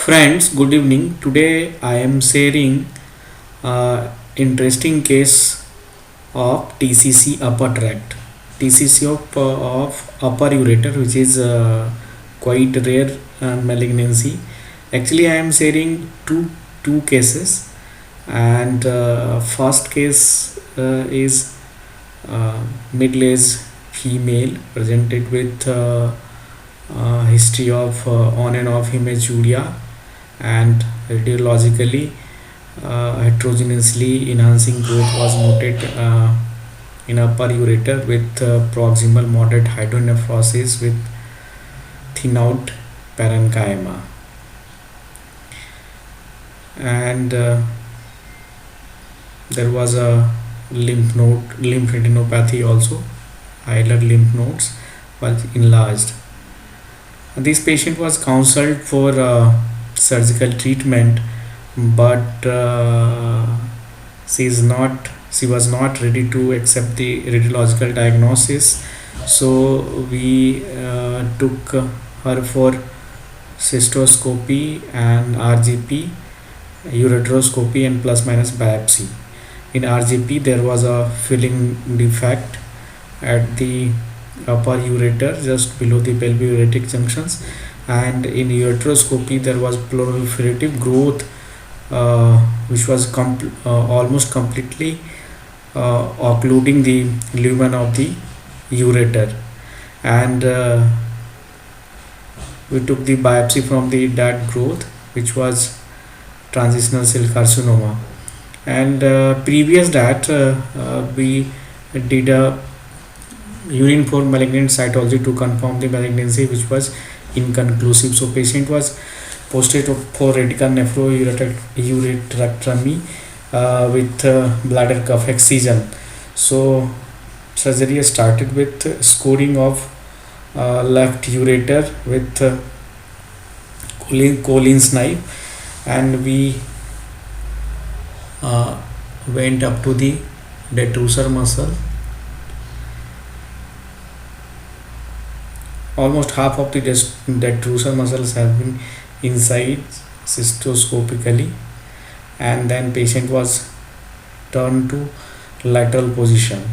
Friends, good evening. Today I am sharing interesting case of TCC upper tract. TCC of upper ureter, which is quite rare malignancy. Actually, I am sharing two cases, and first case is middle-aged female presented with history of on and off hematuria and radiologically heterogeneously enhancing growth was noted in upper ureter with proximal moderate hydronephrosis with thin out parenchyma, and there was a lymph retinopathy also. Hilar lymph nodes was enlarged. This patient was counseled for surgical treatment, but she was not ready to accept the radiological diagnosis. So we took her for cystoscopy and RGP, ureteroscopy, and plus minus biopsy. In RGP, there was a filling defect at the upper ureter just below the pelvic junctions, and in ureteroscopy there was proliferative growth which was almost completely occluding the lumen of the ureter, and we took the biopsy from that growth, which was transitional cell carcinoma. And previous that we did a urine for malignant cytology to confirm the malignancy, which was inconclusive. So patient was posted for radical nephroureterectomy with bladder cuff excision. So surgery started with scoring of left ureter with Collins knife, and we went up to the detrusor muscle. Almost half of the detrusor muscles have been inside cystoscopically, and then patient was turned to lateral position,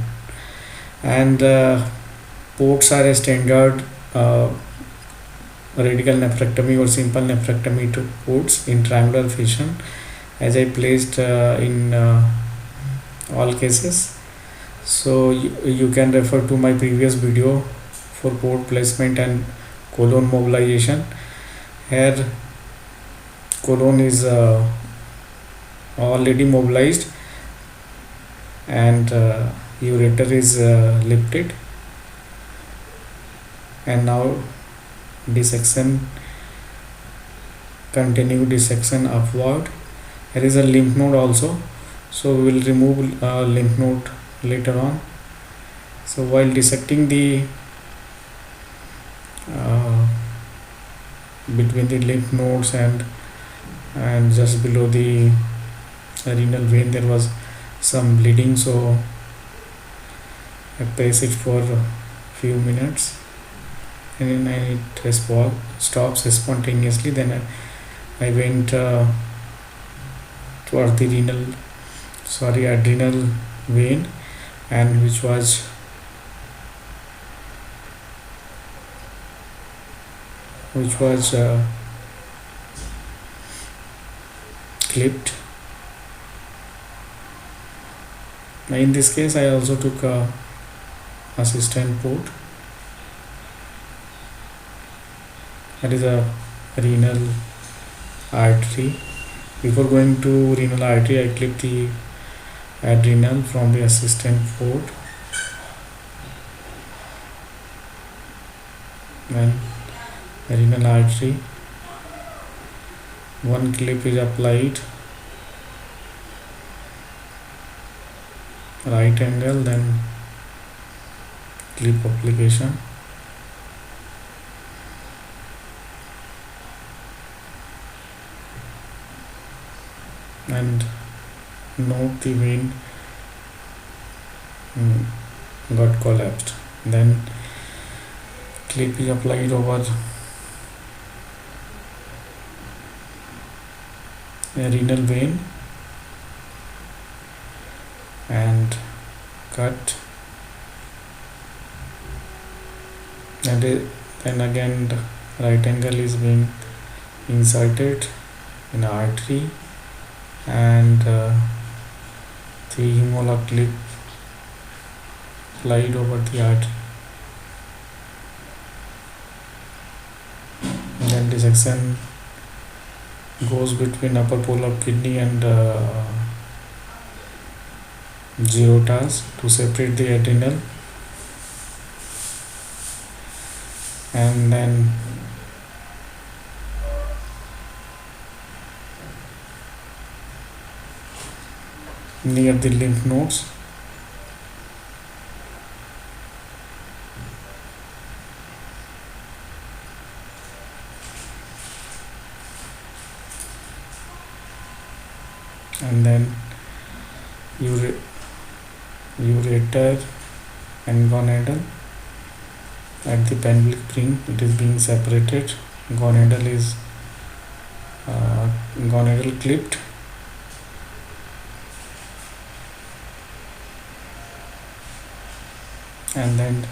and ports are a standard radical nephrectomy or simple nephrectomy to ports in triangular fashion, as I placed in all cases. So you can refer to my previous video for port placement and colon mobilization. Here colon is already mobilized, and ureter is lifted, and now dissection, continue dissection upward. There is a lymph node also, so we will remove lymph node later on. So while dissecting the between the lymph nodes and just below the renal vein, there was some bleeding, so I placed it for a few minutes, and then it stops spontaneously. Then I went towards the adrenal vein, and which was clipped. Now in this case I also took a assistant port. That is a renal artery. Before going to renal artery, I clipped the adrenal from the assistant port, and renal artery. One clip is applied right angle, then clip application, and note the vein got collapsed. Then clip is applied over a renal vein and cut, and then again the right angle is being inserted in artery, and the hemola clip applied over the artery. And then dissection goes between upper pole of kidney and ureters to separate the adrenal, and then near the lymph nodes and then ureter and gonadal. At the pelvic ring it is being separated. Gonadal is gonadal clipped, and then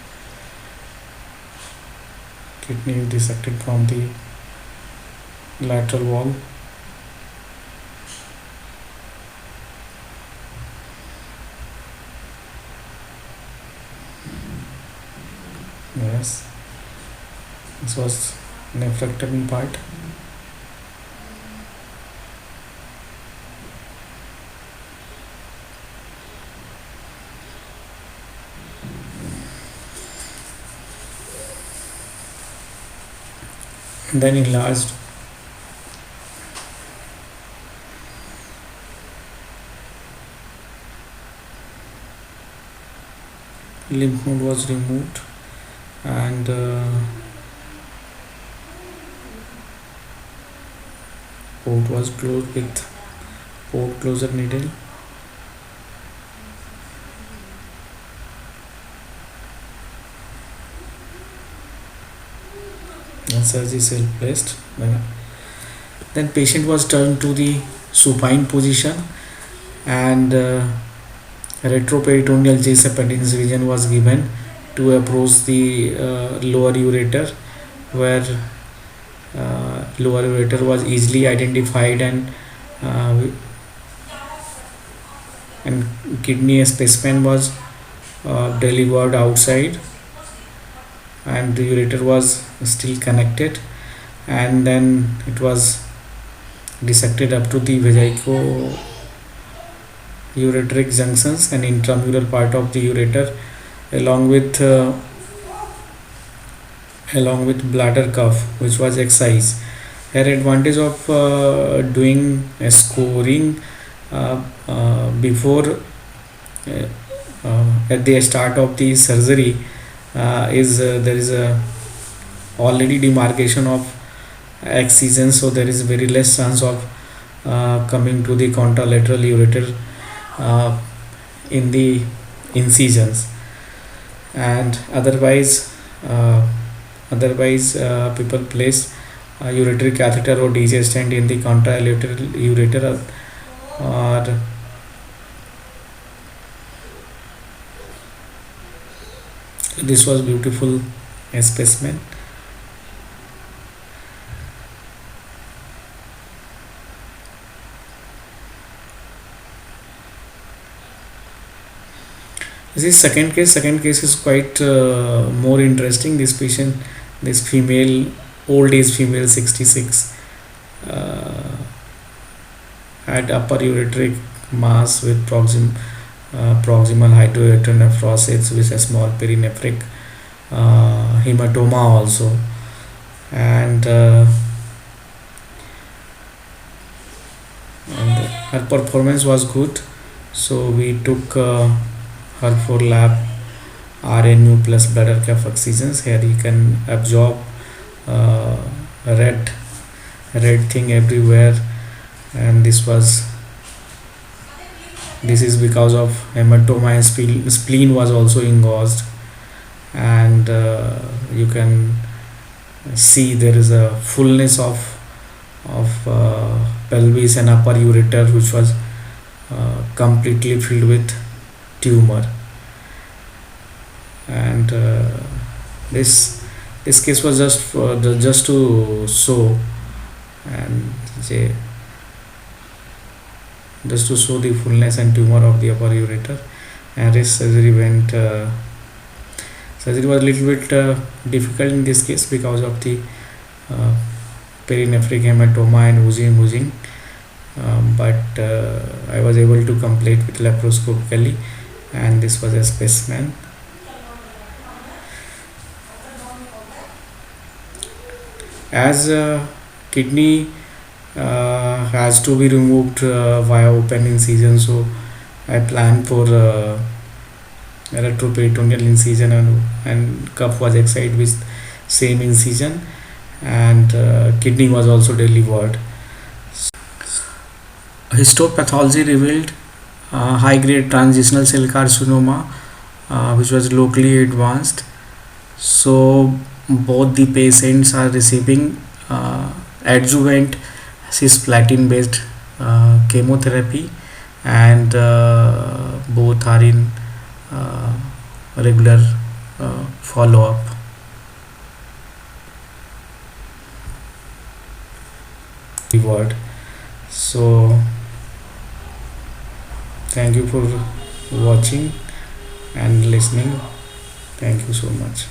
kidney is dissected from the lateral wall. Yes, this was nephrectomy part. Then enlarged lymph node was removed, and port was closed with port closer needle. And surgery cell placed. Then patient was turned to the supine position, and retroperitoneal J appendix region was given to approach the lower ureter, where lower ureter was easily identified, and kidney specimen was delivered outside, and the ureter was still connected, and then it was dissected up to the vesico-ureteric junctions and intramural part of the ureter, along with bladder cuff, which was excised. Here advantage of doing a scoring before at the start of the surgery is there is a already demarcation of excision, so there is very less chance of coming to the contralateral ureter in the incisions, and otherwise people place ureteric catheter or DJ stent in the contralateral ureter, or this was beautiful specimen. This is second case. Second case is quite more interesting. This patient, this female, old age female, 66, had upper ureteric mass with proximal hydroureter nephrosis with a small perinephric hematoma also, and her performance was good, so we took her for lab RNU plus bladder cuff excisions. Here you can absorb red thing everywhere, and this is because of hematoma, and spleen was also engorged, and you can see there is a fullness of of pelvis and upper ureter, which was completely filled with tumor. And this case was just to show, and just to show the fullness and tumor of the upper ureter. And this surgery was a little bit difficult in this case because of the perinephric hematoma and oozing, but I was able to complete with laparoscopically, and this was a specimen. As kidney has to be removed via open incision, so I planned for retroperitoneal incision, and cuff was excised with same incision, and kidney was also delivered. Histopathology revealed high-grade transitional cell carcinoma, which was locally advanced. So both the patients are receiving adjuvant cisplatin-based chemotherapy, and both are in regular follow-up. Word. So thank you for watching and listening. Thank you so much.